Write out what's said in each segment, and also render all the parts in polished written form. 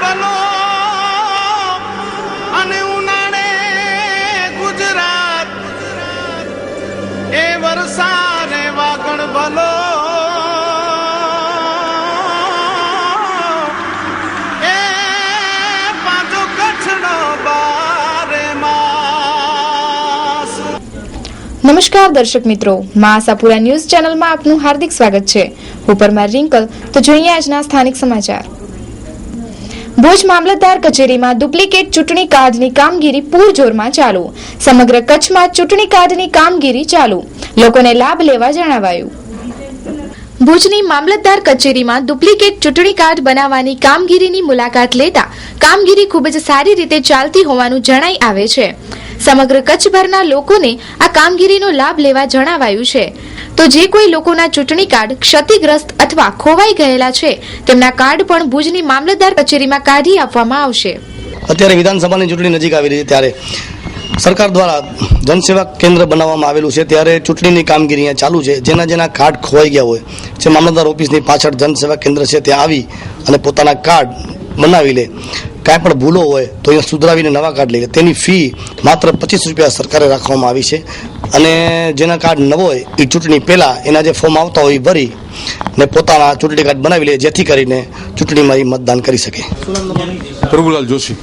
ભલો અને ઉનાળે ગુજરાત એ વરસાદ વાગણ ભલો એ પાછો કચ્છનો બારે માસ। નમસ્કાર દર્શક મિત્રો, માં આશાપુરા ન્યૂઝ ચેનલમાં આપનું હાર્દિક સ્વાગત છે। હું પરમાર રિંકલ। તો જોઈએ આજના સ્થાનિક સમાચાર। ભુજ મામલતદાર કચેરીમાં ડુપ્લિકેટ ચૂંટણી કાર્ડની કામગીરી પૂરજોરમાં ચાલુ। સમગ્ર કચ્છમાં ચૂંટણી કાર્ડની કામગીરી ચાલુ, લોકોને લાભ લેવા જણાવાયું। ભુજની મામલતદાર કચેરીમાં ડુપ્લિકેટ ચૂંટણી કાર્ડ બનાવવાની કામગીરીની મુલાકાત લેતા કામગીરી ખૂબ જ સારી રીતે ચાલતી હોવાનું જણાઈ આવે છે। સમગ્ર કચ્છભરના લોકોને આ કામગીરીનો લાભ લેવા જણાવાયું છે। તો જે કોઈ લોકોના ચૂંટણી કાર્ડ ક્ષતિગ્રસ્ત અથવા ખોવાઈ ગયેલા છે તેમના કાર્ડ પણ ભુજની મામલતદાર કચેરીમાં કાઢી આપવામાં આવશે। અત્યારે વિધાનસભાની ચૂંટણી નજીક આવી રહી છે ત્યારે સરકાર દ્વારા જનસેવા કેન્દ્ર બનાવવામાં આવેલું છે, ત્યારે ચૂંટણીની કામગીરી અહીંયા ચાલુ છે। જેના કાર્ડ ખોવાઈ ગયા હોય જે મામલતદાર ઓફિસની પાછળ જનસેવા કેન્દ્ર છે ત્યાં આવી અને પોતાના કાર્ડ બનાવી લે। કાંઈ પણ ભૂલો હોય તો અહીંયા સુધરાવીને નવા કાર્ડ લઈ લે। તેની ફી માત્ર 25 રૂપિયા સરકારે રાખવામાં આવી છે અને જેના કાર્ડ નવો હોય એ ચૂંટણી પહેલાં એના જે ફોર્મ આવતા હોય એ ભરી ને પોતાના ચૂંટણી કાર્ડ બનાવી લે, જેથી કરીને ચૂંટણીમાં એ મતદાન કરી શકે। પ્રભુલાલ જોશી।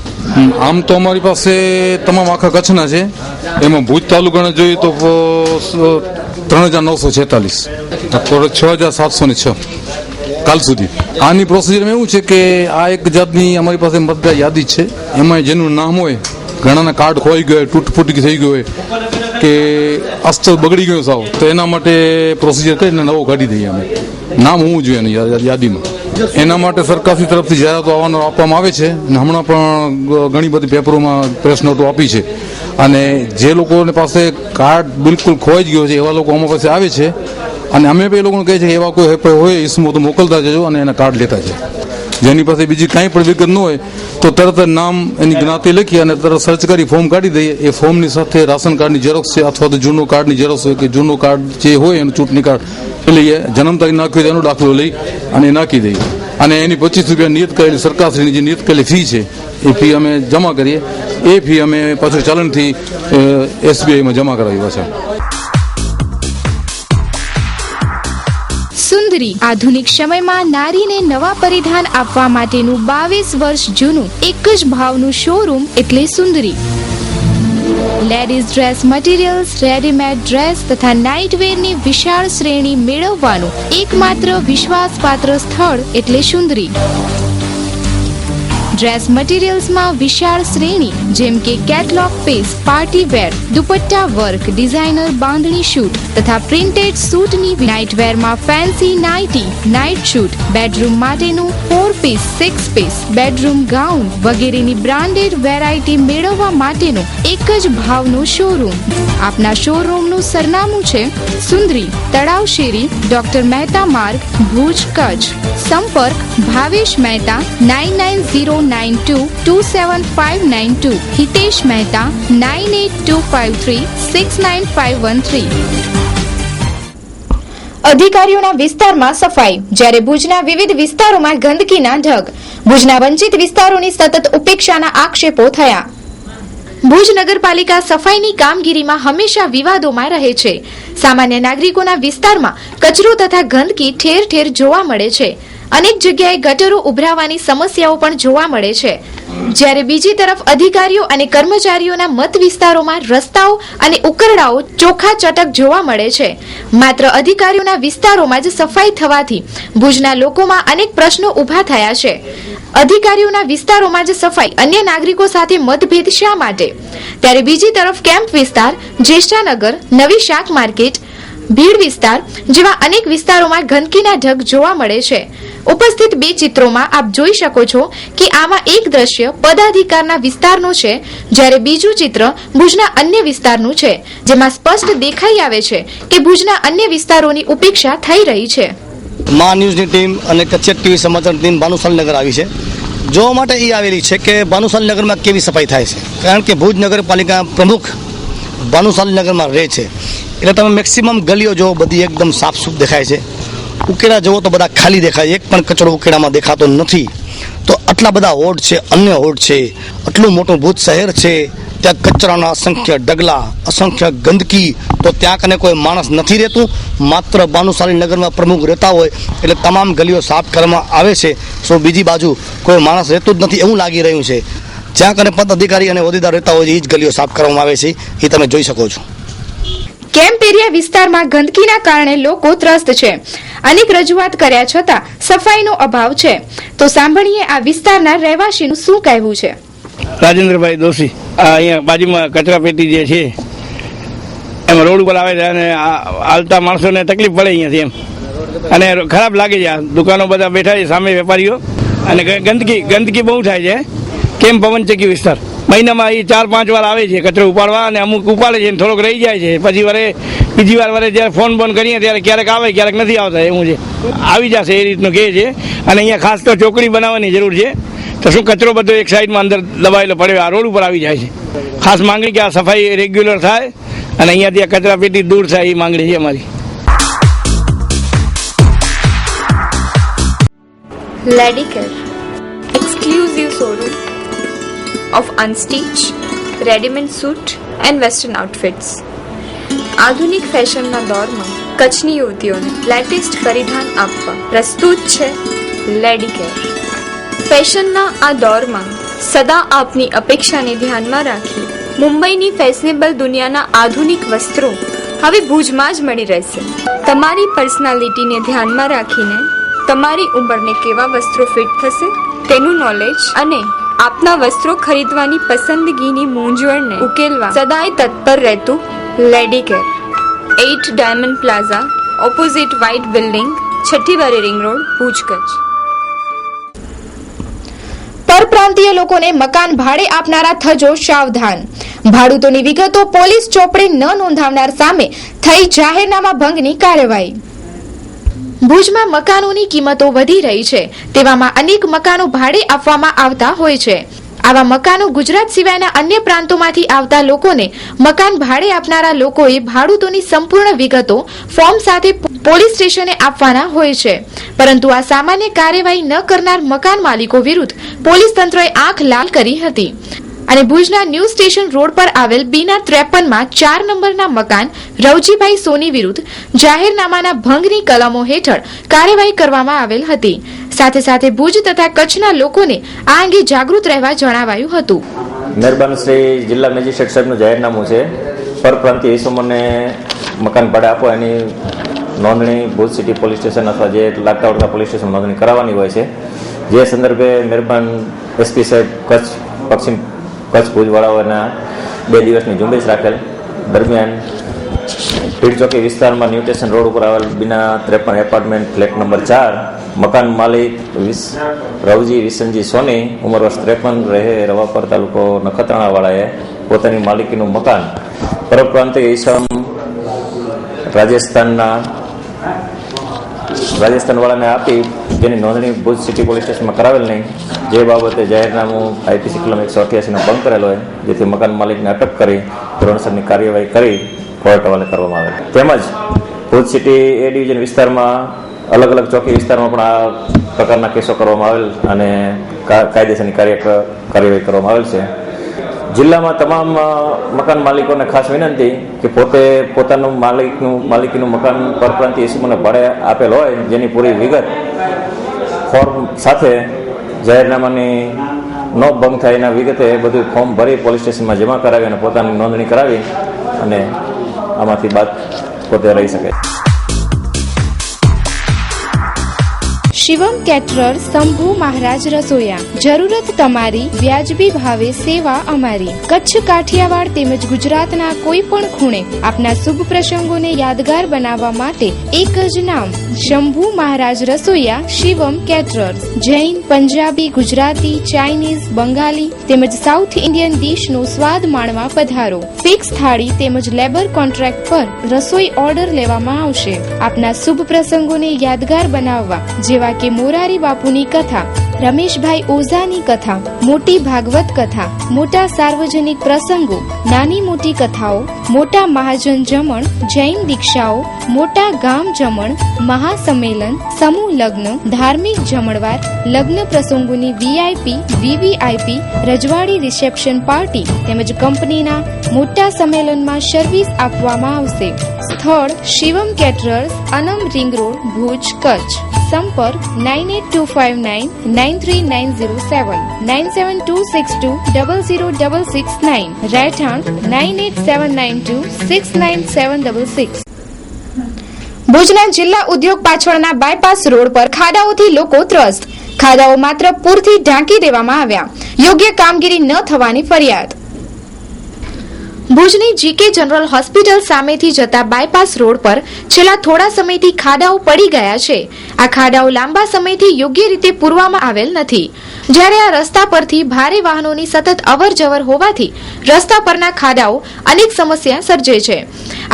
આમ તો અમારી પાસે તમામ આખા કચ્છના છે, એમાં ભુજ તાલુકાને જોઈએ તો 3946, 6706 કાલ સુધી। આની પ્રોસિજરમાં એવું છે કે આ એક જાતની અમારી પાસે મતદાર યાદી છે, એમાં જેનું નામ હોય, ઘણાના કાર્ડ ખોઈ ગયો, તૂટફૂટી થઈ ગયો હોય કે અસ્તર બગડી ગયો સાવ, તો એના માટે પ્રોસિજર કરીને નવો કાઢી દઈએ અમે। નામ હોવું જોઈએ એની યાદીમાં। એના માટે સરકારશ્રી તરફથી જાહેરાતો આપવામાં આવે છે અને હમણાં પણ ઘણી બધી પેપરોમાં પ્રેસ નોટો આપી છે। અને જે લોકોને પાસે કાર્ડ બિલકુલ ખોવાઈ જ ગયો છે એવા લોકો અમારી પાસે આવે છે અને અમે એ લોકોને કહીએ છીએ કે એવા કોઈ હોય ઇસમો તો મોકલતા જજો અને એના કાર્ડ લેતા જાય। જેની પાસે બીજી કાંઈ પણ વિગત ન હોય તો તરત જ નામ, એની જ્ઞાતિ લખી અને તરત સર્ચ કરી ફોર્મ કાઢી દઈએ। એ ફોર્મની સાથે રાશન કાર્ડની ઝેરોક્સ છે અથવા તો જૂનું કાર્ડની ઝેરોક્સ હોય કે જૂનું કાર્ડ જે હોય એનું ચૂંટણી કાર્ડ લઈએ, જન્મ તારીખ નાખ્યું એનો દાખલો લઈ અને નાખી દઈએ અને એની 25 રૂપિયા નિયત કરેલી સરકારશ્રીની જે નિયત કરેલી ફી છે એ ફી અમે જમા કરીએ। એ ફી અમે પાછું ચાલનથી SBIમાં જમા કરાવી પાછા। સુંદરી આધુનિક સમયમાં નારીને નવા પરિધાન આપવા માટેનું 22 વર્ષ જૂનું એક જ ભાવનું શોરૂમ એટલે Sundari. Ladies dress materials, readymade dress તથા નાઇટવેરની વિશાળ શ્રેણી મેળવવાનું એકમાત્ર વિશ્વાસપાત્ર સ્થળ એટલે સુંદરી। ડ્રેસ મટીરિયલ્સમાં વિશાળ શ્રેણી જેમ કે catalogue piece, party wear, dupatta work, designer bandhani suit તથા પ્રિન્ટેડ સૂટની નાઇટવેરમાં fancy nightie, night suit, bedroom માટેનું 4 પીસ, 6 પીસ, બેડરૂમ ગાઉન વગેરેની બ્રાન્ડેડ વેરાયટી મેળવવા માટેનું એક જ ભાવનું શોરૂમ। આપના શોરૂમનું સરનામું છે સુંદરી, તળાવ શેરી, ડોક્ટર મહેતા માર્ગ, ભુજ, કચ્છ। સંપર્ક ભાવેશ મહેતા 9909227592, હિતેશ મહેતા 9825369513। અધિકારીઓના વિસ્તારમાં સફાઈ, જ્યારે ભુજના વિવિધ વિસ્તારોમાં ગંદકીના ઢગ। ભુજના વંચિત વિસ્તારોની સતત ઉપેક્ષાના આક્ષેપો થયા। ભુજ નગરપાલિકા સફાઈની કામગીરીમાં હંમેશા વિવાદોમાં રહે છે। સામાન્ય નાગરિકોના વિસ્તારમાં કચરો તથા ગંદકી ઠેર ઠેર જોવા મળે છે। અનેક જગ્યાએ ગટરો ઉભરાવાની સમસ્યાઓ પણ જોવા મળે છે, જ્યારે બીજી તરફ અધિકારીઓ અને કર્મચારીઓના મત વિસ્તારોમાં રસ્તાઓ અને ઉકરડાઓ ચોખ્ખા ચટક જોવા મળે છે। માત્ર અધિકારીઓના વિસ્તારોમાં જ સફાઈ થવાથી ભુજના લોકોમાં અનેક પ્રશ્નો ઊભા થયા છે। અધિકારીઓના વિસ્તારોમાં જ સફાઈ, અન્ય નાગરિકો સાથે મતભેદ શા માટે? ત્યારે બીજી તરફ કેમ્પ વિસ્તાર, જેષ્ઠાનગર, નવી શાક માર્કેટ, ભીડ વિસ્તાર જેવા અનેક વિસ્તારોમાં ગંદકીના ઢગ જોવા મળે છે। ઉપસ્થિત બે ચિત્રોમાં આપ જોઈ શકો છો કે આમાં એક દ્રશ્ય પદાધિકારના વિસ્તારનું છે, જ્યારે બીજું ચિત્ર ભુજના અન્ય વિસ્તારનું છે, જેમાં સ્પષ્ટ દેખાઈ આવે છે કે ભુજના અન્ય વિસ્તારોની ઉપેક્ષા થઈ રહી છે। મા ન્યૂઝની ટીમ અને કચ્છ ટીવી સમાચારની ટીમ ભાનુશાલીનગર આવી છે। જોવા માટે એ આવેલી છે કે ભાનુશાલીનગરમાં કેવી સફાઈ થાય છે, કારણ કે ભુજ નગરપાલિકા પ્રમુખ ભાનુશાલીનગરમાં રહે છે, એટલે તમે મેક્સિમમ ગલીઓ જો બધી એકદમ સાફસૂફ દેખાય છે। ઉકેડા જુઓ તો બધા ખાલી દેખાય, એક પણ કચરો ઉકેડામાં દેખાતો નથી। તો આટલા બધા હોડ છે, અન્ય હોડ છે, આટલું મોટું ભુજ શહેર છે, ત્યાં કચરાના અસંખ્ય ડગલા, અસંખ્ય ગંદકી, તો ત્યાં કને કોઈ માણસ નથી રહેતું. માત્ર ભાનુશાલી નગરમાં પ્રમુખ રહેતા હોય એટલે તમામ ગલીઓ સાફ કરવામાં આવે છે. સો બીજી બાજુ કોઈ માણસ રહેતું જ નથી એવું લાગી રહ્યું છે. જ્યાં કને પદ અધિકારી અને હોદ્દેદાર રહેતા હોય છે એ જ ગલીઓ સાફ કરવામાં આવે છે, એ તમે જોઈ શકો છો. કેમ્પ એરિયા વિસ્તારમાં ગંદકીના કારણે લોકો ત્રસ્ત છે. અનેક રજૂઆત કર્યા છતાં સફાઈનો અભાવ છે. તો સાંભળીએ આ વિસ્તારના રહેવાસીનું શું કહેવું છે. રાજેન્દ્રભાઈ દોશી, અહીંયા બાજુમાં કચરા પેટી જે છે એમાં રોડ ઉપર આવે છે અને હાલતા માણસોને તકલીફ પડે અહીંયાથી એમ, અને ખરાબ લાગે છે. આ દુકાનો બધા બેઠા છે સામે વેપારીઓ, અને ગંદકી બહુ થાય છે. કેમ પવનચક્કી વિસ્તાર મહિનામાં એ 4-5 વાર આવે છે કચરો ઉપાડવા, અને અમુક ઉપાડે છે થોડોક રહી જાય છે. પછી બીજી વાર જ્યારે ફોન કરીએ ત્યારે ક્યારેક આવે ક્યારેક નથી આવતા એવું છે. આવી જશે એ રીતનું કહે છે. અને અહીંયા ખાસ તો ચોકડી બનાવવાની જરૂર છે. તો શું કચરો બધો એક સાઈડમાં અંદર દબાયેલો પડ્યો આ રોડ ઉપર આવી જાય છે. ખાસ માંગણી કે આ સફાઈ રેગ્યુલર થાય અને અહીંયાથી આ કચરા પેટી દૂર થાય એ માંગણી છે અમારી. Ladicare, exclusive showroom of unstitched, ready-made suit and western outfits. આધુનિક ફેશનના દોરમાં કચ્છની યુવતીઓને લેટેસ્ટ પરિધાન આપવા પ્રસ્તુત છે લેડીકેર. ફેશનના આ દોરમાં સદા આપની અપેક્ષાને ધ્યાનમાં રાખી મુંબઈની ફેશનેબલ દુનિયાના આધુનિક વસ્ત્રો હવે ભુજમાં જ મળી રહેશે. તમારી પર્સનાલિટીને ધ્યાનમાં રાખીને તમારી ઉંમરને કેવા વસ્ત્રો ફિટ થશે તેનું નોલેજ અને આપના વસ્ત્રો ખરીદવાની પસંદગીની મૂંઝવણને ઉકેલવા સદાય તત્પર રહેતું લેડીકેર. 8 diamond plaza, opposite white building, છઠ્ઠી બારી રિંગ રોડ, ભુજ, કચ્છ. પરપ્રાંતીય લોકોને મકાન ભાડે આપનારા થજો સાવધાન. ભાડૂતોની વિગતો પોલીસ ચોપડે ન નોંધાવનાર સામે થઈ જાહેરનામા ભંગની કાર્યવાહી. ભુજમાં મકાનોની કિંમતો વધી રહી છે. તેવામાં અનેક મકાનો ભાડે આપવામાં આવતા હોય છે. આવા મકાનો ગુજરાત સિવાયના અન્ય પ્રાંતોમાંથી આવતા લોકોને મકાન ભાડે આપનારા લોકોએ ભાડૂતોની સંપૂર્ણ વિગતો ફોર્મ સાથે પોલીસ સ્ટેશને આપવાના હોય છે. પરંતુ આ સામાન્ય કાર્યવાહી ન કરનાર મકાન માલિકો વિરુદ્ધ પોલીસ તંત્રએ આંખ લાલ કરી હતી અને ભુજના ન્યૂ સ્ટેશન રોડ પર આવેલ બીના 53માં 4 નંબરના મકાન રવજીભાઈ સોની વિરુદ્ધ જાહેરનામાના ભંગની કલમો હેઠળ કાર્યવાહી કરવામાં આવેલ હતી. સાથે સાથે ભુજ તથા કચ્છના લોકોને આ અંગે જાગૃત રહેવા જણાવાયું હતું. મહેરબાન શ્રી જિલ્લા મેજિસ્ટ્રેટ સાહેબનું જાહેરનામું છે. પરપ્રાંતીય ઇસમોને મકાન ભાડે આપો એની નોંધણી ભુજ સિટી પોલીસ સ્ટેશન અથવા જે લાગતા વળગતા પોલીસ સ્ટેશન નોંધણી કરાવવાની હોય છે. જે સંદર્ભે મહેરબાન એસપી સાહેબ પશ્ચિમ કચ્છ ભુજવાળાઓના 2 દિવસની ઝુંબેશ રાખેલ. દરમિયાન ભીડ ચોકી વિસ્તારમાં ન્યૂ સ્ટેશન રોડ ઉપર આવેલ બીના 53 એપાર્ટમેન્ટ ફ્લેટ નંબર 4 મકાન માલિક રવજી વિસનજી સોની ઉંમર વર્ષ 53 રહે રવાપર તાલુકો નખત્રાણાવાળાએ પોતાની માલિકીનું મકાન પરપ્રાંતીય ઈસમ રાજસ્થાનવાળાને આપી જેની નોંધણી ભુજ સિટી પોલીસ સ્ટેશનમાં કરાવેલ નહીં. જે બાબતે જાહેરનામું આઈપીસી કલમ 188નો ભંગ કરેલો હોય, જેથી મકાન માલિકને અટક કરી ધોરણસરની કાર્યવાહી કરી કોર્ટ હવાલે કરવામાં આવે. તેમજ ભુજ સિટી એ ડિવિઝન વિસ્તારમાં અલગ અલગ ચોકી વિસ્તારમાં પણ આ પ્રકારના કેસો કરવામાં આવેલ અને કાયદેસરની કાર્યવાહી કરવામાં આવેલ છે. જિલ્લામાં તમામ મકાન માલિકોને ખાસ વિનંતી કે પોતે પોતાનું માલિકીનું મકાન પરપ્રાંતીય ઇસમોને ભાડે આપેલ હોય જેની પૂરી વિગત ફોર્મ સાથે જાહેરનામાની નો ભંગ થાય એના વિગતે બધું ફોર્મ ભરી પોલીસ સ્ટેશનમાં જમા કરાવી અને પોતાની નોંધણી કરાવી અને આમાંથી બાદ પોતે રહી શકે. શિવમ કેટરર શંભુ મહારાજ રસોયા. જરૂરત તમારી, વ્યાજબી ભાવે સેવા અમારી. કચ્છ, કાઠિયાવાડ તેમજ ગુજરાતના કોઈ પણ ખૂણે આપના શુભ પ્રસંગોને યાદગાર બનાવવા માટે એક જ નામ, શંભુ મહારાજ રસોયા શિવમ કેટરર. જૈન, પંજાબી, ગુજરાતી, ચાઇનીઝ, બંગાળી તેમજ સાઉથ ઇન્ડિયન ડીશનો સ્વાદ માણવા પધારો. ફિક્સ થાળી તેમજ લેબર કોન્ટ્રાક્ટ પર રસોઈ ઓર્ડર લેવામાં આવશે. આપના શુભ પ્રસંગોને યાદગાર બનાવવા જેવા કે મોરારી બાપુની કથા, રમેશભાઈ ઓઝાની કથા, મોટી ભાગવત કથા, મોટા સાર્વજનિક પ્રસંગો, નાની મોટી કથાઓ, મોટા મહાજન જમણ, જૈન દીક્ષાઓ, મોટા ગામ જમણ, મહાસંમેલન, સમૂહ લગ્ન, ધાર્મિક જમણવાર, લગ્ન પ્રસંગોની VIP, VVIP, રજવાડી રિસેપ્શન પાર્ટી તેમજ કંપનીના મોટા સંમેલનમાં સર્વિસ આપવામાં આવશે. સ્થળ શિવમ કેટરર્સ, અનમ રિંગ રોડ, ભુજ, કચ્છ. સંપર્ક 9825993907, 9726200669, રહેઠાણ 9879269766. ભુજના જિલ્લા ઉદ્યોગ પાછળના બાયપાસ રોડ પર ખાડાઓથી લોકો ત્રસ્ત. ખાડાઓ માત્ર પૂરથી ઢાંકી દેવામાં આવ્યા. યોગ્ય કામગીરી ન થવાની ફરિયાદ. ભુજની GK જનરલ હોસ્પિટલ સામેથી જતા બાયપાસ રોડ પર છેલ્લા થોડા સમયથી ખાડાઓ પડી ગયા છે. આ ખાડાઓ લાંબા સમયથી યોગ્ય રીતે પૂરવામાં આવેલ નથી. જ્યારે આ રસ્તા પરથી ભારે વાહનોની સતત અવરજવર હોવાથી રસ્તા પરના ખાડાઓ અનેક સમસ્યા સર્જે છે.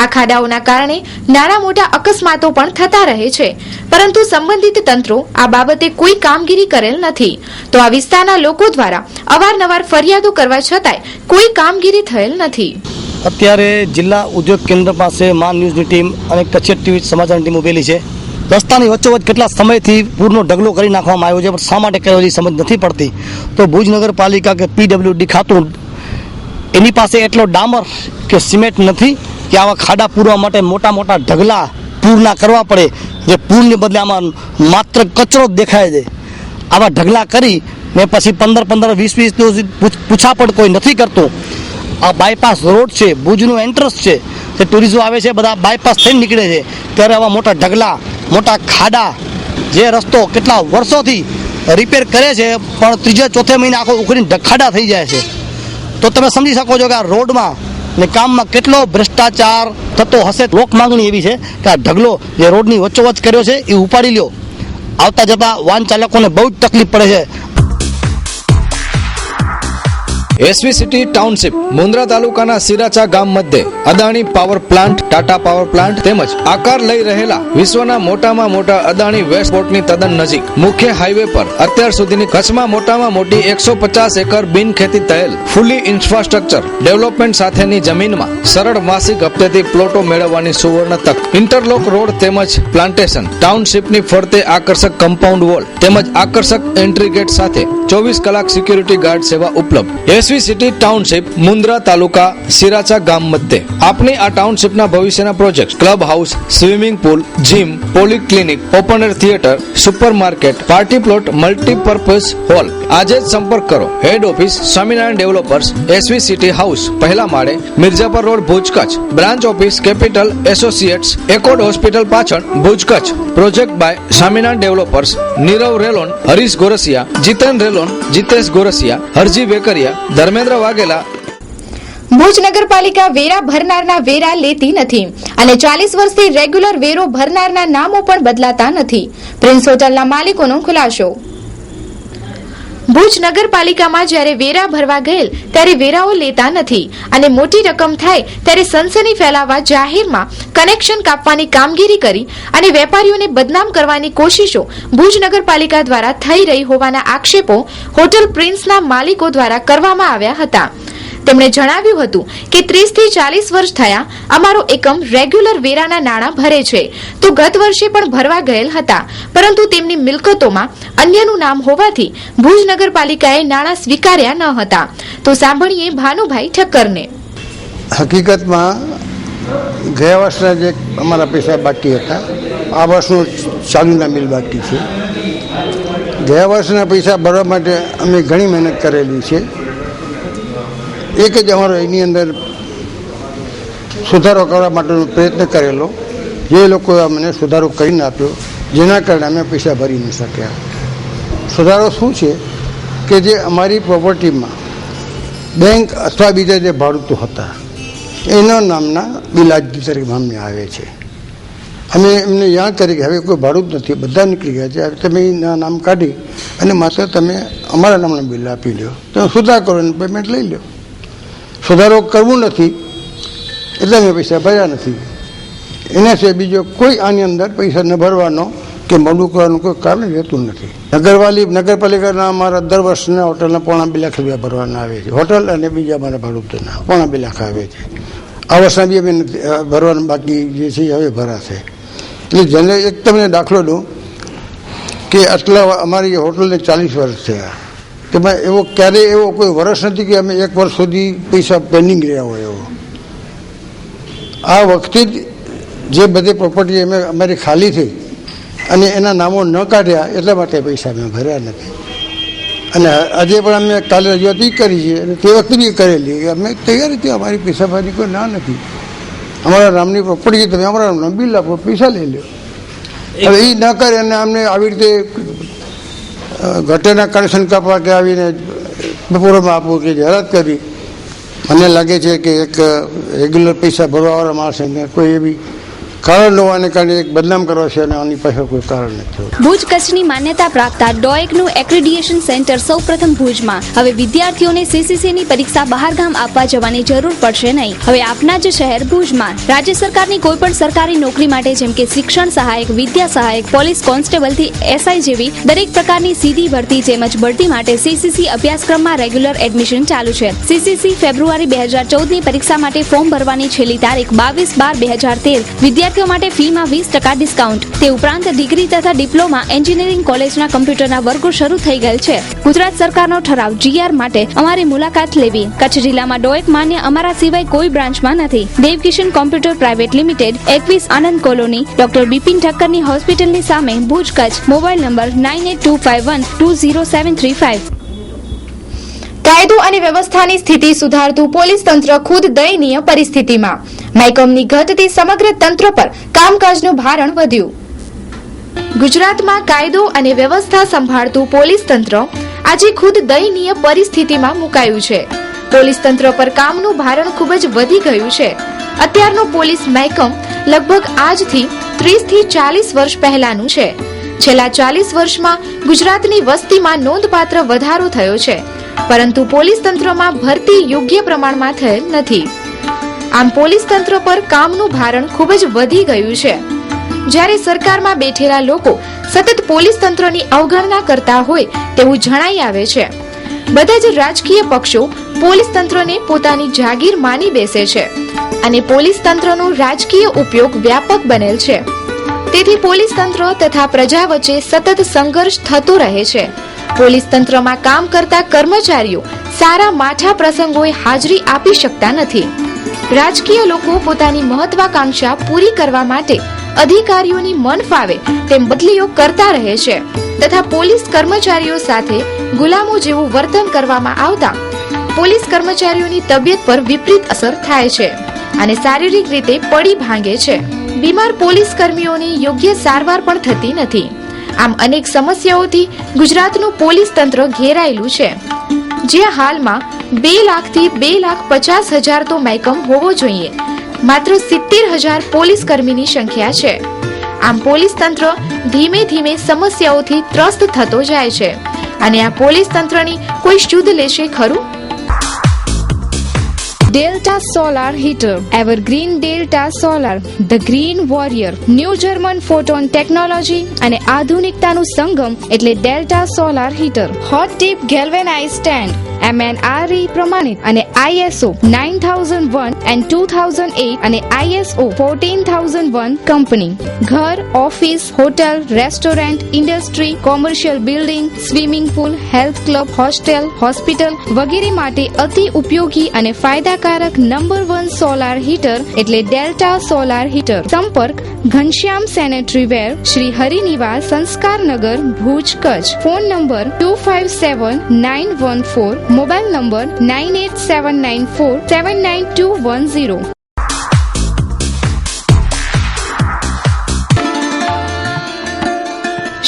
આ ખાડાઓના કારણે નાના મોટા અકસ્માતો પણ થતા રહે છે, પરંતુ સંબંધિત તંત્રો આ બાબતે કોઈ કામગીરી કરેલ નથી. તો આ વિસ્તારના લોકો દ્વારા અવારનવાર ફરિયાદો કરવા છતાંય કોઈ કામગીરી થયેલ નથી. અત્યારે જિલ્લા ઉદ્યોગ કેન્દ્ર પાસે મા ન્યૂઝની ટીમ અને કચ્છ TV સમાચારની ટીમ ઉભેલી છે. રસ્તાની વચ્ચોવચ્ચ કેટલા સમયથી પૂરનો ઢગલો કરી નાખવામાં આવ્યો છે, પણ શા માટે કર્યો છે સમજ નથી પડતી. તો ભુજ નગરપાલિકા કે PWD ખાતું એની પાસે એટલો ડામર કે સિમેન્ટ નથી કે આવા ખાડા પૂરવા માટે મોટા મોટા ઢગલા પૂરના કરવા પડે, જે પૂરને બદલે આમાં માત્ર કચરો જ દેખાય છે. આવા ઢગલા કરી ને પછી 15-20 દિવસ પૂછાપડ કોઈ નથી કરતું. આ બાયપાસ રોડ છે, ભુજનું એન્ટ્રન્સ છે, જે ટુરિસ્ટો આવે છે બધા બાયપાસ થઈને નીકળે છે, ત્યારે આવા મોટા ઢગલા, મોટા ખાડા, જે રસ્તો કેટલા વર્ષોથી રિપેર કરે છે પણ ત્રીજા ચોથે મહિને આખો ઉખડીને ખાડા થઈ જાય છે. તો તમે સમજી શકો છો કે આ રોડમાં ને કામમાં કેટલો ભ્રષ્ટાચાર થતો હશે. લોક માંગણી એવી છે કે આ ઢગલો જે રોડની વચ્ચોવચ્ચ કર્યો છે એ ઉપાડી લ્યો. આવતા જતા વાહન ચાલકોને બહુ જ તકલીફ પડે છે. એસવી સિટી ટાઉનશીપ મુન્દ્રા તાલુકાના સિરાચા ગામ મધ્યે Adani power plant, Tata power plant તેમજ આકાર લઈ રહેલા વિશ્વના મોટામાં મોટા અદાણી વેસ્ટ પોર્ટની તદ્દન નજીક મુખ્ય હાઈવે પર અત્યાર સુધીની કચ્છમાં મોટામાં મોટી 150 એકર બિનખેતી થયેલ ફૂલી ઇન્ફ્રાસ્ટ્રક્ચર ડેવલપમેન્ટ સાથેની જમીનમાં સરળ માસિક હપ્તેથી પ્લોટો મેળવવાની સુવર્ણ તક. ઇન્ટરલોક રોડ તેમજ પ્લાન્ટેશન, ટાઉનશીપની ફરતે આકર્ષક કમ્પાઉન્ડ વોલ તેમજ આકર્ષક એન્ટ્રી ગેટ સાથે 24 કલાક સિક્યુરિટી ગાર્ડ સેવા ઉપલબ્ધ. SV city township Mundra taluka Siracha ગામ મધ્યે આપની આ ટાઉનશીપના ભવિષ્યના project club house, swimming pool, gym, polyclinic, open air theatre, super market, party plot, multipurpose hall. આજે જ સંપર્ક કરો. Head office Swaminarayan developers, SV city house, પહેલા માળે, Mirjapar road, Bhuj, Kutch. Branch office capital associates, Accord hospital પાછળ, Bhuj, Kutch. Project by Swaminarayan developers, Nirav Relon, Harish Gorasia, Jitan Relon, Jitesh Gorasiya, Harji Vekariya, Dharmendra Vaghela. Bhuj નગરપાલિકા વેરા ભરનારના વેરા લેતી નથી અને 40 વર્ષથી રેગ્યુલર વેરો ભરનારના નામો પણ બદલાતા નથી. પ્રિન્સ હોટલના માલિકોનો ખુલાસો. ભુજ નગરપાલિકામાં જ્યારે વેરા ભરવા ગયેલ ત્યારે વેરાઓ લેતા નથી અને મોટી રકમ થાય ત્યારે સનસની ફેલાવવા જાહેરમાં કનેક્શન કાપવાની કામગીરી કરી અને વેપારીઓને બદનામ કરવાની કોશિશો ભુજ નગરપાલિકા દ્વારા થઈ રહી હોવાના આક્ષેપો હોટલ પ્રિન્સના માલિકો દ્વારા કરવામાં આવ્યા હતા. તેમણે જણાવ્યું હતું કે 30 થી 40 વર્ષ થયા અમારો એકમ રેગ્યુલર વેરાના નાણાં ભરે છે, તો ગત વર્ષે પણ ભરવા ગયેલ હતા, પરંતુ તેમની મિલકતોમાં અન્યનું નામ હોવાથી ભુજ નગરપાલિકાએ નાણાં સ્વીકાર્યા ન હતા. તો સાંભળીએ ભાનુભાઈ ઠક્કરને. હકીકતમાં ગયા વર્ષના જે અમારા પૈસા બાકી હતા, આ વર્ષનું ચાલુના બિલ બાકી છે. ગયા વર્ષના પૈસા ભરવા માટે અમે ઘણી મહેનત કરેલી છે. એક જ અમારો એની અંદર સુધારો કરવા માટેનો પ્રયત્ન કરેલો, જે લોકોએ અમને સુધારો કરીને આપ્યો, જેના કારણે અમે પૈસા ભરી ન શક્યા. સુધારો શું છે કે જે અમારી પ્રોપર્ટીમાં બેંક અથવા બીજા જે ભાડૂતો હતા એના નામના બિલ આજ તારીખમાં અમને આવે છે. અમે એમને યાદ કરી કે હવે કોઈ ભાડું જ નથી, બધા નીકળી ગયા છે, હવે તમે એના નામ કાઢી અને માત્ર તમે અમારા નામનું બિલ આપી લો, તમે સુધાર કરો અને પેમેન્ટ લઈ લો. સુધારો કરવું નથી એટલે અમે પૈસા ભર્યા નથી. એના સિવાય બીજો કોઈ આની અંદર પૈસા ન ભરવાનો કે મોડું કરવાનું કોઈ કારણ રહેતું નથી. નગરપાલિકાના અમારા દર વર્ષના હોટલના 2.5 લાખ રૂપિયા ભરવાના આવે છે. હોટલ અને બીજા અમારા ભાડુતના 2.5 લાખ આવે છે. આ વર્ષના બી અમે ભરવાના બાકી જે છે હવે ભરાશે. એટલે જેને એક તમને દાખલો દઉં કે આટલા અમારી હોટલને 40 વર્ષ થયા, તેમાં એવો ક્યારેય એવો કોઈ વર્ષ નથી કે અમે 1 વર્ષ સુધી પૈસા પેન્ડિંગ રહ્યા હોય એવો. આ વખતે જ જે બધી પ્રોપર્ટી અમે અમારી ખાલી થઈ અને એના નામો ન કાઢ્યા એટલા માટે પૈસા અમે ભર્યા નથી. અને આજે પણ અમે કાલે રજૂઆત કરી છે અને તે વખતે બી કરેલી કે અમે તૈયાર હતી, અમારી પૈસા ભરવાની કોઈ ના નથી. અમારા નામની પ્રોપર્ટી તમે અમારા નામનું બિલ આપો, પૈસા લઈ લો. હવે એ ન કરે અને અમને આવી રીતે ગટરના કનેક્શન કાપવા કે આવીને બપોરમાં આપવું કે જાહેરાત કરી, મને લાગે છે કે એક રેગ્યુલર પૈસા ભરવાવાળા માણસને કોઈ એવી કારણ ન હોવાને કારણે એક બદનામ કરવા છે અને આની પાછળ કોઈ કારણ નથી. ભુજ કચ્છની માન્યતા પ્રાપ્ત ડોએકનું એક્રેડિએશન સેન્ટર સૌપ્રથમ ભુજમાં. હવે વિદ્યાર્થીઓને સીસીસીની પરીક્ષા બહારગામ આપવા જવાની જરૂર પડશે નહીં. હવે આપના જ શહેર ભુજમાં રાજ્ય સરકારની કોઈ પણ સરકારી નોકરી માટે જેમ કે શિક્ષણ સહાયક, વિદ્યા સહાયક, પોલીસ કોન્સ્ટેબલથી એસઆઈ જેવી દરેક પ્રકારની સીધી ભરતી તેમજ બઢતી માટે સીસીસી અભ્યાસક્રમમાં રેગ્યુલર એડમિશન ચાલુ છે. સીસીસી ફેબ્રુઆરી 2014ની પરીક્ષા માટે ફોર્મ ભરવાની છેલ્લી તારીખ 22/12/2013. વિદ્યાર્થીઓ માટે ફીમાં 20% ડિસ્કાઉન્ટ. તે ઉપરાંત ડિગ્રી તથા ડિપ્લોમા એન્જિનિયરિંગ કોલેજના કમ્પ્યુટરના વર્ગો શરૂ થઈ ગયેલ છે. ગુજરાત સરકારનો ઠરાવ GR માટે અમારી મુલાકાત લેવી. કચ્છ જિલ્લામાં ડોએક માન્ય અમારા સિવાય કોઈ બ્રાન્ચમાં નથી. દેવકિશન કોમ્પ્યુટર પ્રાઇવેટ લિમિટેડ, 21 આનંદ કોલોની, ડોક્ટર બિપિન ઠક્કરની હોસ્પિટલની સામે, ભુજ, કચ્છ. Mobile number 9825120735. કાયદો અને વ્યવસ્થાની સ્થિતિ સુધારતું પોલીસ તંત્ર ખુદ દયનીય પરિસ્થિતિમાં. મહેકમની ઘટતી સમગ્ર તંત્ર પર કામકાજનું ભારણ વધ્યું. ગુજરાતમાં કાયદો અને વ્યવસ્થા સંભાળતું પોલીસ તંત્ર આજે ખુદ દયનીય પરિસ્થિતિમાં મુકાયું છે. પોલીસ તંત્ર પર કામનું ભારણ ખૂબ જ વધી ગયું છે. અત્યારનો પોલીસ મહેકમ લગભગ આજથી 30 થી 40 વર્ષ પહેલાનું છે. છેલ્લા 40 વર્ષમાં ગુજરાતની વસ્તીમાં નોંધપાત્ર વધારો થયો છે, પરંતુ પોલીસ તંત્રમાં ભરતી યોગ્ય પ્રમાણમાં થયેલ નથી. આમ પોલીસ તંત્ર પર કામનું ભારણ ખૂબ જ વધી ગયું છે. જ્યારે સરકારમાં બેઠેલા લોકો સતત પોલીસ તંત્રની અવગણના કરતા હોય તેવું જણાઈ આવે છે. બધા જ રાજકીય પક્ષો પોલીસ તંત્રને પોતાની જાગીર માની બેસે છે અને પોલીસ તંત્રનો રાજકીય ઉપયોગ વ્યાપક બનેલ છે. તેથી પોલીસ તંત્ર તથા પ્રજા વચ્ચે સતત સંઘર્ષ થતો રહે છે. પોલીસ તંત્રમાં કામ કરતા કર્મચારીઓ સારા માઠા પ્રસંગોએ હાજરી આપી શકતા નથી. રાજકીય લોકો પોતાની મહત્વાકાંક્ષા પૂરી કરવા માટે અધિકારીઓની મન ફાવે તેમ બદલીઓ કરતા રહે છે તથા પોલીસ કર્મચારીઓ સાથે ગુલામો જેવું વર્તન કરવામાં આવતા પોલીસ કર્મચારીઓની તબિયત પર વિપરીત અસર થાય છે અને શારીરિક રીતે પડી ભાંગે છે. બીમાર પોલીસ કર્મીઓની યોગ્ય સારવાર પણ થતી નથી. આમ અનેક સમસ્યાઓથી ગુજરાતનું પોલીસ તંત્ર ઘેરાયેલું છે, જે હાલમાં 2 લાખથી 2,50,000 તો મહેકમ હોવો જોઈએ. માત્ર 70,000 પોલીસ કર્મીની સંખ્યા છે. આમ પોલીસ તંત્ર ધીમે ધીમે સમસ્યાઓથી ત્રસ્ત થતો જાય છે અને આ પોલીસ તંત્રની કોઈ શુદ્ધ લેશે ખરું? Delta Solar Heater, Evergreen Delta Solar, The Green Warrior, New German Photon Technology અને આધુનિકતાનું સંગમ એટલે Delta Solar Heater. Hot Tip Galvanized Stand, MNRE પ્રમાણિત અને ISO 9001 and 2008 અને ISO 14001 કંપની. ઘર, office, hotel, restaurant, industry, commercial building, swimming pool, health club, hostel, hospital વગેરે માટે અતિ ઉપયોગી અને ફાયદાકારક નંબર 1 સોલાર હીટર એટલે ડેલ્ટા સોલાર હીટર. સંપર્ક Ghanshyam sanitary ware, Shri Harinivas, Sanskarnagar, Bhuj, Kutch. Phone number 257914, mobile number 9879479210.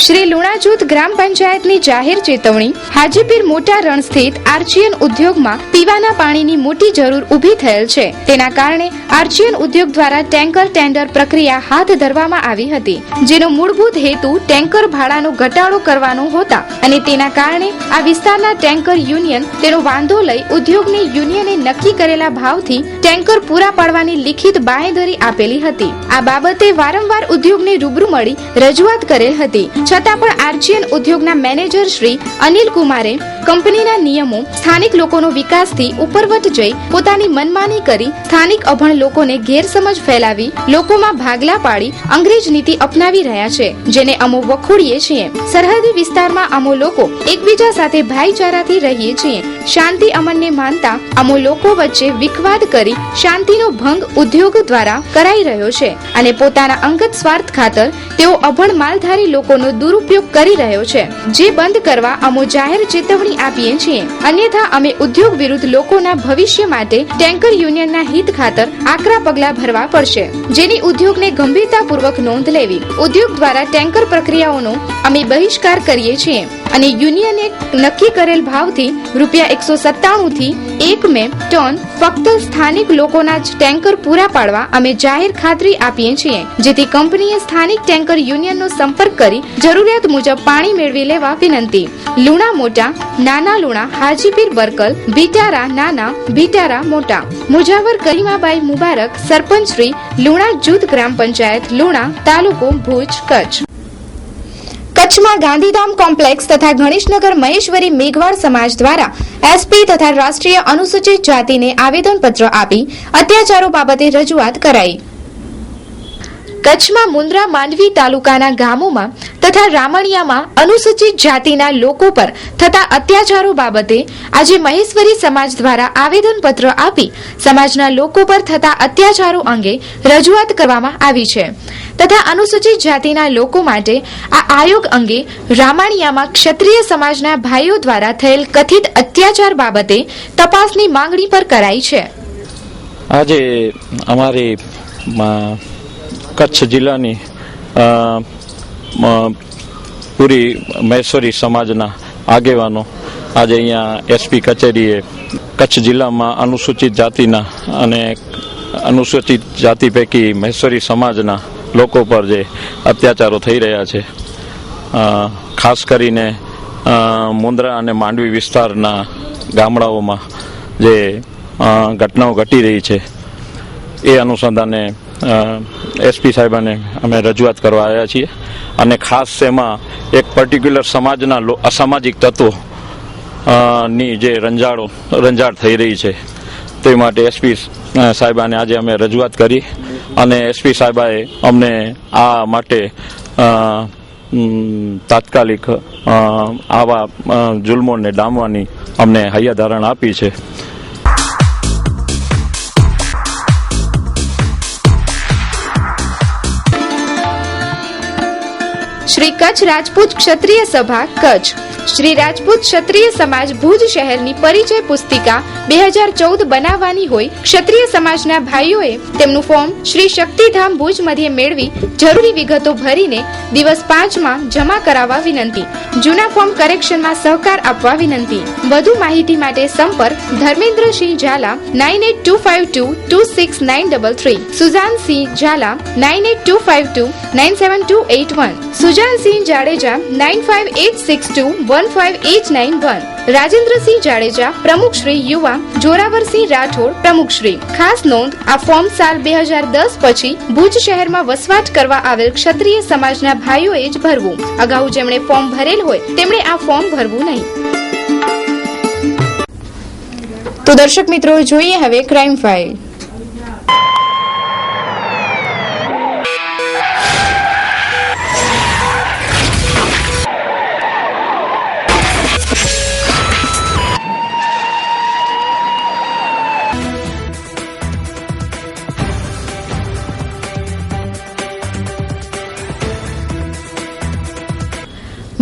Shri Luna જૂથ ગ્રામ પંચાયતની જાહેર ચેતવણી. હાજીપીર મોટા રણ સ્થિત આર્ચિયન ઉદ્યોગમાં પીવાના પાણીની મોટી જરૂર ઊભી થયેલ છે. તેના કારણે આર્ચિયન ઉદ્યોગ દ્વારા ટેન્ડર પ્રક્રિયા હાથ ધરવામાં આવી હતી, જેનો મૂળભૂત હેતુ ટેન્કર ભાડાનો ઘટાડો કરવાનો હતા અને તેના કારણે આ વિસ્તારના ટેન્કર યુનિયન તેનો વાંધો લઈ ઉદ્યોગની યુનિયને નક્કી કરેલા ભાવથી ટેન્કર પૂરા પાડવાની લિખિત બાંહેધરી આપેલી હતી. આ બાબતે વારંવાર ઉદ્યોગને રૂબરૂ મળી રજૂઆત કરેલ હતી, છતાં પણ આર્ચિયન ઉદ્યોગના મેનેજર શ્રી અનિલ કુમારે કંપનીના નિયમો, સ્થાનિક લોકોનો વિકાસથી ઉપરવટ જઈ પોતાની મનમાની કરી સ્થાનિક અભણ લોકોને ગેરસમજ ફેલાવી લોકોમાં ભાગલા પાડી અંગ્રેજ નીતિ અપનાવી રહ્યા છે, જેને અમો વખોડીએ છીએ. સરહદી વિસ્તારમાં અમો લોકો એકબીજા સાથે ભાઈચારાથી રહીએ છીએ. શાંતિ અમનને માનતા અમો લોકો વચ્ચે વિખવાદ કરી શાંતિનો ભંગ ઉદ્યોગ દ્વારા કરાઈ રહ્યો છે અને પોતાના અંગત સ્વાર્થ ખાતર તેઓ અભણ માલધારી લોકોનો દુરુપયોગ કરી રહ્યો છે, જે બંધ કરવા અમો જાહેર ચેતવણી આપીએ છીએ. અન્યથા અમે ઉદ્યોગ વિરુદ્ધ લોકોના ભવિષ્ય માટે ટેન્કર યુનિયનના હિત ખાતર આકરા પગલા ભરવા પડશે, જેની ઉદ્યોગને ગંભીરતાપૂર્વક નોંધ લેવી. ઉદ્યોગ દ્વારા ટેન્કર પ્રક્રિયાઓનો અમે બહિષ્કાર કરીએ છીએ અને યુનિયને નક્કી કરેલ ભાવથી ₹197 થી 1 મે ટન ફક્ત સ્થાનિક લોકોના જ ટેન્કર પૂરા પાડવા અમે જાહેર ખાતરી આપીએ છીએ, જેથી કંપનીએ સ્થાનિક ટેન્કર યુનિયનનો સંપર્ક કરી જરૂરિયાત મુજબ પાણી મેળવી લેવા વિનંતી. લુણા મોટા, નાના લુણા, હાજીપીર બરકલ, ભીટારા નાના, ભીટારા મોટા. મુજાવર કરીમાબાઈ મુબારક, સરપંચ શ્રી, લુણા જૂથ ગ્રામ પંચાયત, લુણા, તાલુકો ભુજ, કચ્છ. કચ્છમાં ગાંધીધામ કોમ્પ્લેક્સ તથા ગણેશનગર મહેશ્વરી મેઘવાળ સમાજ દ્વારા એસપી તથા રાષ્ટ્રીય અનુસૂચિત જાતિને આવેદનપત્ર આપી અત્યાચારો બાબતે રજૂઆત કરાઈ. કચ્છમાં મુન્દ્રા માંડવી તાલુકાના ગામોમાં તથા રામણિયામાં અનુસૂચિત જાતિના લોકો પર થતા અત્યાચારો બાબતે આજે મહેશ્વરી સમાજ દ્વારા આવેદનપત્ર આપી સમાજના લોકો પર થતા અત્યાચારો અંગે રજૂઆત કરવામાં આવી છે તથા અનુસૂચિત જાતિના લોકો માટે આ આયોગ અંગે રામાણિયામાં ક્ષત્રિય સમાજના ભાઈઓ દ્વારા થયેલ કથિત અત્યાચાર બાબતે તપાસની માંગણી પર કરાઈ છે. આજે અમારી કચ્છ જિલ્લાની પૂરી મહેશ્વરી સમાજના આગેવાનો આજે અહીંયા એસપી કચેરીએ કચ્છ જિલ્લામાં અનુસૂચિત જાતિના અને અનુસૂચિત જાતિ પૈકી મહેશ્વરી સમાજના લોકો પર જે અત્યાચારો થઈ રહ્યા છે, ખાસ કરીને મુન્દ્રા અને માંડવી વિસ્તારના ગામડાઓમાં જે ઘટનાઓ ઘટી રહી છે, એ અનુસંધાને એસપી સાહેબાને અમે રજૂઆત કરવા આવ્યા છીએ અને ખાસ એમાં એક પર્ટિક્યુલર સમાજના અસામાજિક તત્વો ની જે રંજાડ થઈ રહી છે તે માટે એસપી સાહેબાને આજે અમે રજૂઆત કરી અને એસપી સાહેબાએ અમને આ માટે તાત્કાલિક આવા જુલ્મોને ડામવાની અમને હૈયાધારણ આપી છે. શ્રી કચ્છ રાજપૂત ક્ષત્રિય સભા કચ્છ. શ્રી રાજપૂત ક્ષત્રિય સમાજ ભુજ શહેરની પરિચય પુસ્તિકા 2014 બનાવવાની હોય ક્ષત્રિય સમાજના ભાઈઓએ તેમનું ફોર્મ શ્રી શક્તિધામ ભુજ મધ્યે મેળવી જરૂરી વિગતો ભરીને દિવસ 5 માં જમા કરાવવા વિનંતી. જૂના ફોર્મ કરેક્શનમાં સહકાર આપવા વિનંતી. વધુ માહિતી માટે સંપર્ક ધર્મેન્દ્રસિંહ ઝાલા 9825226933, સુજાનસિંહ ઝાલા 9825297281, સુજાનસિંહ જાડેજા 9586215891, રાજેન્દ્રસિંહ જાડેજા પ્રમુખ શ્રી યુવા, જોરાવરસિંહ રાઠોડ પ્રમુખ શ્રી. ખાસ નોંધ, આ ફોર્મ સાલ 2010 પછી ભુજ શહેરમાં વસવાટ કરવા આવેલ ક્ષત્રિય સમાજના ભાઈઓએ જ ભરવું. અગાઉ જેમણે ફોર્મ ભરેલ હોય તેમણે આ ફોર્મ ભરવું નહીં. તો દર્શક મિત્રો, જોઈએ હવે ક્રાઇમ ફાઇલ.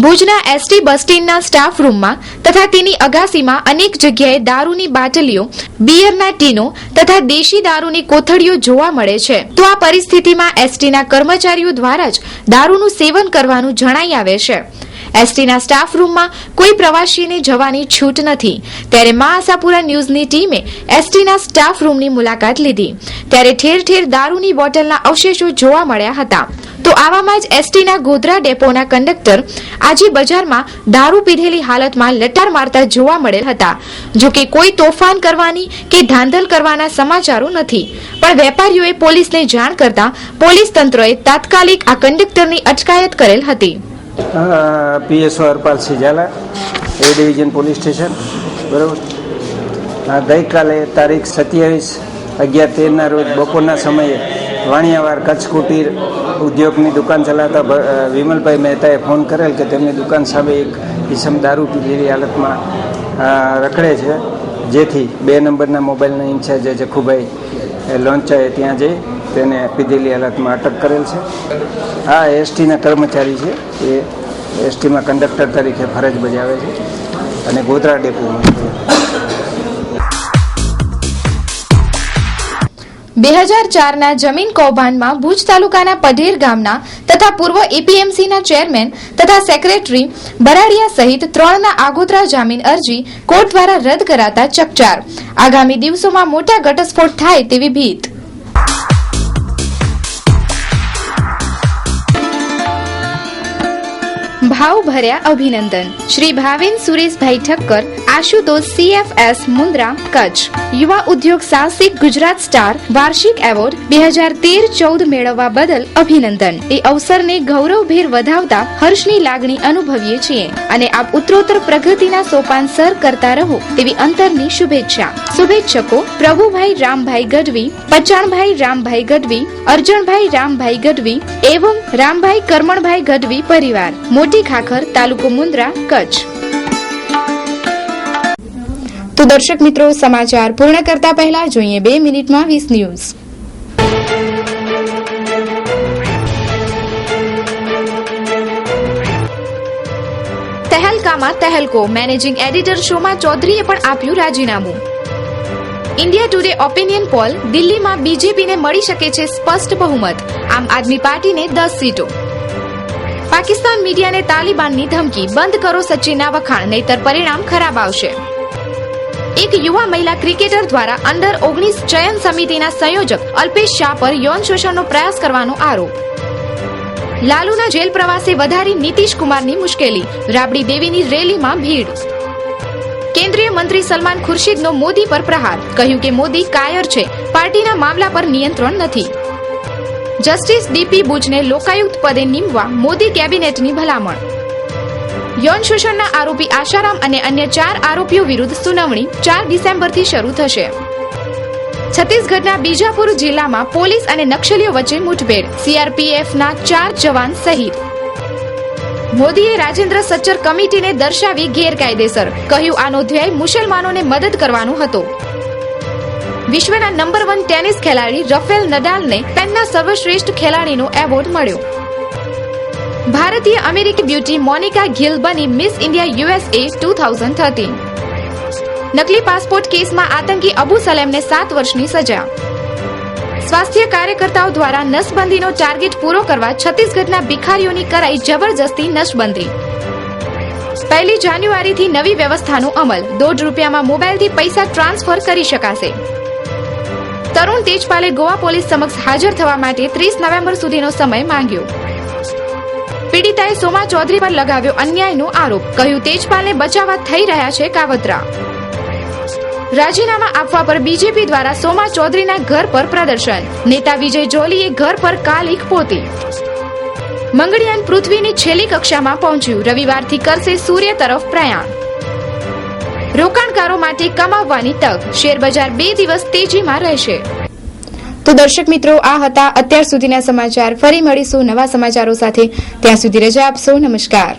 ભુજના એસટી બસ સ્ટેન્ડના સ્ટાફ રૂમમાં તથા તેની અગાસીમાં અનેક જગ્યાએ દારૂની બાટલીઓ, બિયરના ટીનો તથા દેશી દારૂની કોથળીઓ જોવા મળે છે. તો આ પરિસ્થિતિમાં એસટીના કર્મચારીઓ દ્વારા જ દારૂનું સેવન કરવાનું જણાઈ આવે છે. એસટીના સ્ટાફ રૂમમાં કોઈ પ્રવાસીને જવાની છૂટ નથી. ત્યારે મા આશાપુરા ન્યૂઝની ટીમે એસટીના સ્ટાફ રૂમની મુલાકાત લીધી ત્યારે ઠેર ઠેર દારૂની બોટલના અવશેષો જોવા મળ્યા હતા. તો આવામાં જ એસટીના ગોધરા ડેપોના કંડક્ટર આજે બજારમાં દારૂ પીધેલી હાલતમાં લટાર મારતા જોવા મળેલ હતા. જોકે કોઈ તોફાન કરવાની કે ધાંધલ કરવાના સમાચારો નથી, પણ વેપારીઓએ પોલીસને જાણ કરતા પોલીસ તંત્રએ તાત્કાલિક આ કંડક્ટરની અટકાયત કરેલ હતી. PSO Harpalsinh Jhala, A division police station, બરાબર. ગઈકાલે તારીખ 27/11/13 રોજ બપોરના સમયે વાણિયાવાર કચ્છ કુટીર ઉદ્યોગની દુકાન ચલાવતા વિમલભાઈ મહેતાએ ફોન કરેલ કે તેમની દુકાન સામે એક ઈસમ દારૂ પીધેલી હાલતમાં રખડે છે, જેથી 2 નંબરના મોબાઈલના ઇન્ચાર્જ જખુભાઈ લોંચાએ ત્યાં જઈ તેને પીધેલી હાલતમાં અટક કરેલ છે. આ એસટીના કર્મચારી છે, એ એસટીમાં કંડક્ટર તરીકે ફરજ બજાવે છે અને ગોધરા ડેપોમાં છે. 2004ના જમીન કૌભાંડમાં ભુજ તાલુકાના પઢેર ગામના તથા પૂર્વ એપીએમસીના ચેરમેન તથા સેક્રેટરી બરાડિયા સહિત 3ના આગોતરા જામીન અરજી કોર્ટ દ્વારા રદ કરાતા ચકચાર. આગામી દિવસોમાં મોટા ઘટસ્ફોટ થાય તેવી ભીત. ભાવ ભર્યા અભિનંદન. શ્રી ભાવેન સુરેશભાઈ ઠક્કર, આશુતોષ CFS મુન્દ્રા, કચ્છ. યુવા ઉદ્યોગ સાહસિક ગુજરાત સ્ટાર વાર્ષિક એવોર્ડ 2013-14 મેળવવા બદલ અભિનંદન. એ અવસરને ગૌરવભેર વધાવતા હર્ષની લાગણી અનુભવીએ છીએ અને આપ ઉત્તરોત્તર પ્રગતિના સોપાન સર કરતા રહો તેવી અંતરની શુભેચ્છા. શુભેચ્છકો પ્રભુભાઈ રામભાઈ ગઢવી, પચાણભાઈ રામભાઈ ગઢવી, અર્જણભાઈ રામભાઈ ગઢવી એવં રામભાઈ કરમણભાઈ ગઢવી પરિવાર, મોટી ખાખર, તાલુકો મુન્દ્રા, કચ્છ. તો દર્શક મિત્રો, સમાચાર પૂર્ણ કરતા પહેલા જોઈએ 2 મિનિટમાં 20 ન્યૂઝ. તહેલકામાં તહેલકો. મેનેજિંગ એડિટર શોમા ચૌધરીએ પણ આપ્યું રાજીનામું. India today opinion pole. દિલ્હીમાં બીજેપીને મળી શકે છે સ્પષ્ટ બહુમત, આમ આદમી પાર્ટીને 10 સીટો. પાકિસ્તાન મીડિયાને તાલિબાનની ધમકી. બંધ કરો સચિનના વખાણ, નહીતર પરિણામ ખરાબ આવશે. એક યુવા મહિલા ક્રિકેટર દ્વારા અંડર-19 ચયન સમિતિના સંયોજક અલ્પેશ શાહ પર યૌન શોષણનો પ્રયાસ કરવાનો આરોપ. લાલુના જેલ પ્રવાસે વધારી નીતિશ કુમારની મુશ્કેલી. રાબડી દેવીની રેલીમાં ભીડ. કેન્દ્રીય મંત્રી સલમાન ખુરશીદનો મોદી પર પ્રહાર. કહ્યું કે મોદી કાયર છે, પાર્ટીના મામલા પર નિયંત્રણ નથી. જસ્ટિસ ડીપી બુચને લોકાયુક્ત પદે નીમવા મોદી કેબિનેટની ભલામણ. યૌન શોષણના આરોપી આશારામ અને અન્ય 4 આરોપીઓ વિરુદ્ધ સુનાવણી 4 ડિસેમ્બરથી શરૂ થશે. છત્તીસગઢના બીજાપુર જિલ્લામાં પોલીસ અને નક્સલીઓ વચ્ચે મુઠભેડ. CRPFના 4 જવાન શહીદ. મોદીએ રાજેન્દ્ર સચ્ચર કમિટીને દર્શાવી ગેરકાયદેસર. કહ્યું આનો ધ્યેય મુસલમાનોને મદદ કરવાનો હતો. વિશ્વના નંબર 1 ટેનિસ ખેલાડી રફેલ નડાલને સ્પેનના સર્વશ્રેષ્ઠ ખેલાડીનો એવોર્ડ મળ્યો. ભારતીય અમેરિકી બ્યુટી મોનિકા ગિલ બની મિસ ઇન્ડિયા USA 2013. નકલી પાસપોર્ટ કેસમાં આતંકી અબુ સલેમને 7 વર્ષની સજા. સ્વાસ્થ્ય કાર્યકર્તાઓ દ્વારા નસબંધીનો ટાર્ગેટ પૂરો કરવા છત્તીસગઢના ભિખારીઓની કરાઈ જબરજસ્તી નસબંધી. 1 જાન્યુઆરીથી નવી વ્યવસ્થાનો અમલ. ₹1.5 મોબાઈલથી પૈસા ટ્રાન્સફર કરી શકાશે. તરુણ તેજપાલે ગોવા પોલીસ સમક્ષ હાજર થવા માટે 30 નવેમ્બર સુધીનો સમય માંગ્યો. પીડિતાએ સોમા ચૌધરી પર લગાવ્યો અન્યાયનો આરોપ. કહ્યું તેજપાલને બચાવવા થઈ રહ્યા છે કાવતરા. રાજીનામા આપવા પર બીજેપી દ્વારા સોમા ચૌધરીના ઘર પર પ્રદર્શન. નેતા વિજય જોલીએ ઘર પર કાલિક પોતી. મંગળયાન પૃથ્વીની છેલ્લી કક્ષામાં પહોંચ્યું. રવિવારથી કરશે સૂર્ય તરફ પ્રયાણ. રોકાણકારો માટે કમાવવાની તક. શેરબજાર 2 દિવસ તેજીમાં રહેશે. તો દર્શક મિત્રો, આ હતા અત્યાર સુધીના સમાચાર. ફરી મળીશું નવા સમાચારો સાથે. ત્યાં સુધી રજા આપશો. નમસ્કાર.